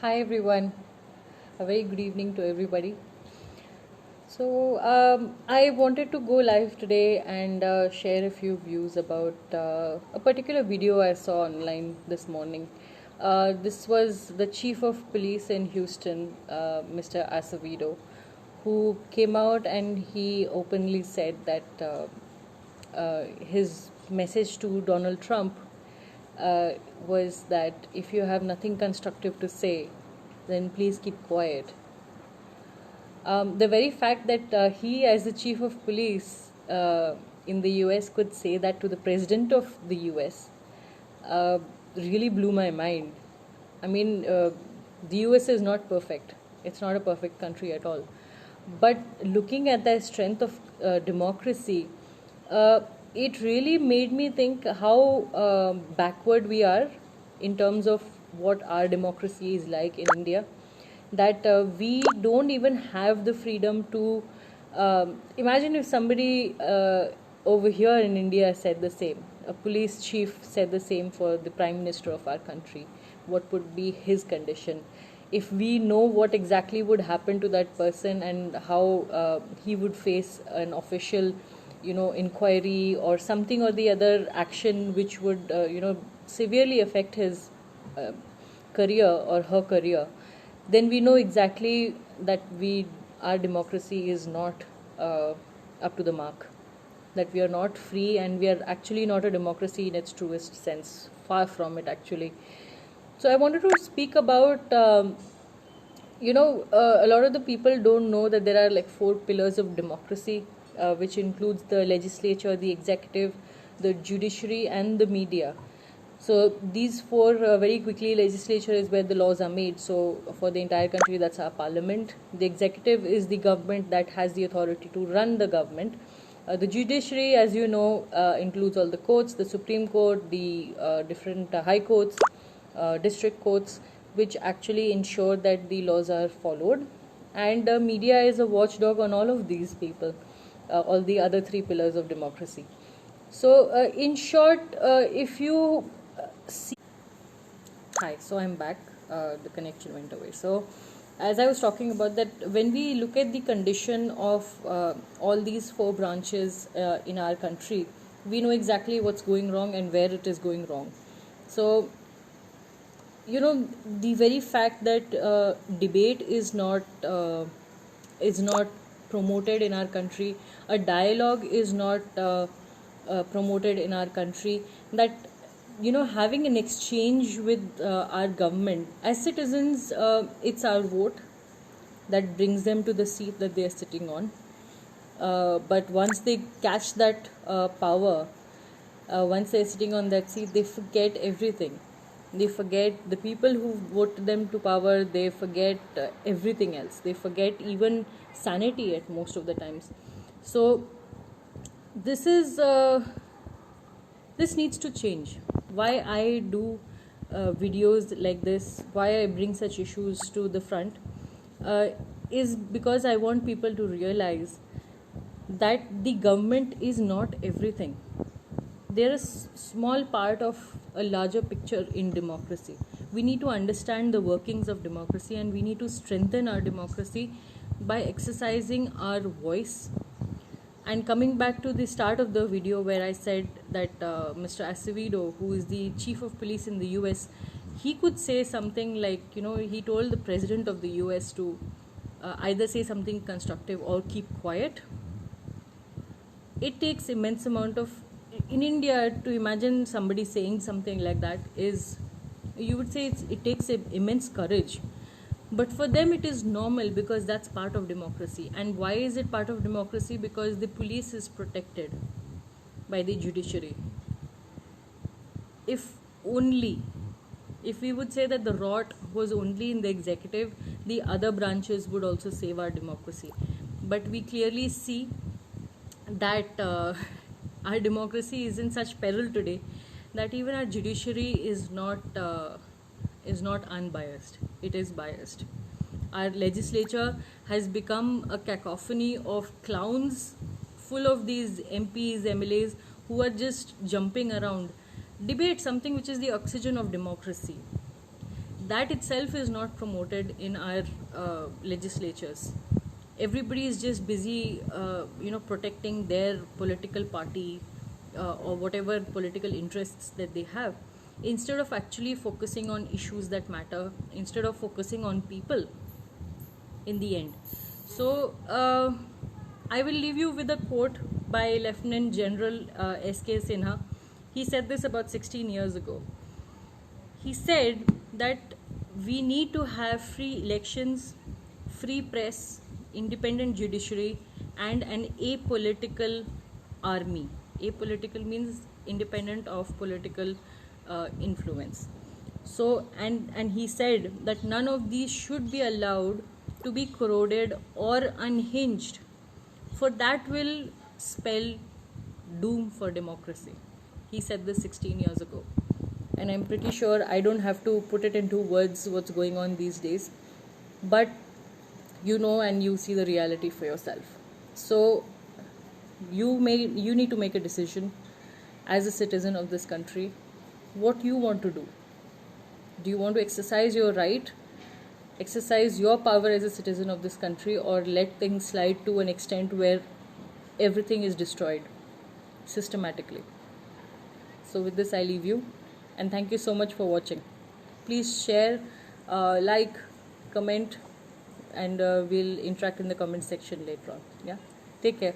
Hi everyone, a very good evening to everybody. I wanted to go live today and share a few views about a particular video I saw online this morning. This was the Chief of Police in Houston, Mr. Acevedo, who came out and he openly said that his message to Donald Trump uh, was that if you have nothing constructive to say, then please keep quiet. The very fact that he, as the chief of police in the US, could say that to the president of the US uh, really blew my mind. I mean, the US is not perfect, it's not a perfect country at all. But looking at the strength of democracy, uh, it really made me think how backward we are in terms of what our democracy is like in India, that we don't even have the freedom to imagine if somebody over here in India said the same, a police chief said the same for the prime minister of our country, what would be his condition? If we know what exactly would happen to that person and how he would face an official, inquiry or something or the other action which would, severely affect his uh, career or her career, then we know exactly that our democracy is not up to the mark, that we are not free and we are actually not a democracy in its truest sense, far from it actually. So I wanted to speak about a lot of the people don't know that there are like four pillars of democracy, which includes the legislature, the executive, the judiciary, and the media. So these four, very quickly, legislature is where the laws are made. So for the entire country, that's our parliament. The executive is the government that has the authority to run the government. The judiciary, as you know, includes all the courts, the Supreme Court, the different high courts, district courts, which actually ensure that the laws are followed. And media is a watchdog on all of these people, all the other three pillars of democracy. So, in short, if you see, hi, so I'm back. The connection went away. So, as I was talking about that, when we look at the condition of all these four branches in our country, we know exactly what's going wrong and where it is going wrong. So, the very fact that debate is not promoted in our country, a dialogue is not promoted in our country, that having an exchange with our government as citizens, it's our vote that brings them to the seat that they are sitting on. But once they catch that power, once they're sitting on that seat, they forget everything. They forget the people who voted them to power, they forget everything else. They forget even sanity at most of the times. So, this is. This needs to change. Why I do videos like this, why I bring such issues to the front, is because I want people to realize that the government is not everything. They're a small part of a larger picture in democracy. We need to understand the workings of democracy and we need to strengthen our democracy by exercising our voice. And coming back to the start of the video where I said that Mr. Acevedo, who is the chief of police in the US, he could say something like, he told the president of the US to either say something constructive or keep quiet. It takes immense amount of, in India, to imagine somebody saying something like that is, you would say it takes immense courage. But for them it is normal because that's part of democracy. And why is it part of democracy? Because the police is protected by the judiciary. If we would say that the rot was only in the executive, the other branches would also save our democracy. But we clearly see that our democracy is in such peril today that even our judiciary is not unbiased. It is biased. Our legislature has become a cacophony of clowns, full of these MPs, MLAs who are just jumping around. Debate, something which is the oxygen of democracy. that itself is not promoted in our legislatures. Everybody is just busy, protecting their political party or whatever political interests that they have, instead of actually focusing on issues that matter, instead of focusing on people in the end. So I will leave you with a quote by Lieutenant General S.K. Sinha. He said this about 16 years ago. He said that we need to have free elections, free press, independent judiciary, and an apolitical army. Apolitical means independent of political influence. So, and he said that none of these should be allowed to be corroded or unhinged, for that will spell doom for democracy. He said this 16 years ago. And I'm pretty sure I don't have to put it into words what's going on these days. But you know and you see the reality for yourself. So you need to make a decision as a citizen of this country what you want to do. Do you want to exercise your right, exercise your power as a citizen of this country, or let things slide to an extent where everything is destroyed systematically? So with this I leave you, and thank you so much for watching. Please share, like, comment, and we'll interact in the comment section later on. Yeah, take care.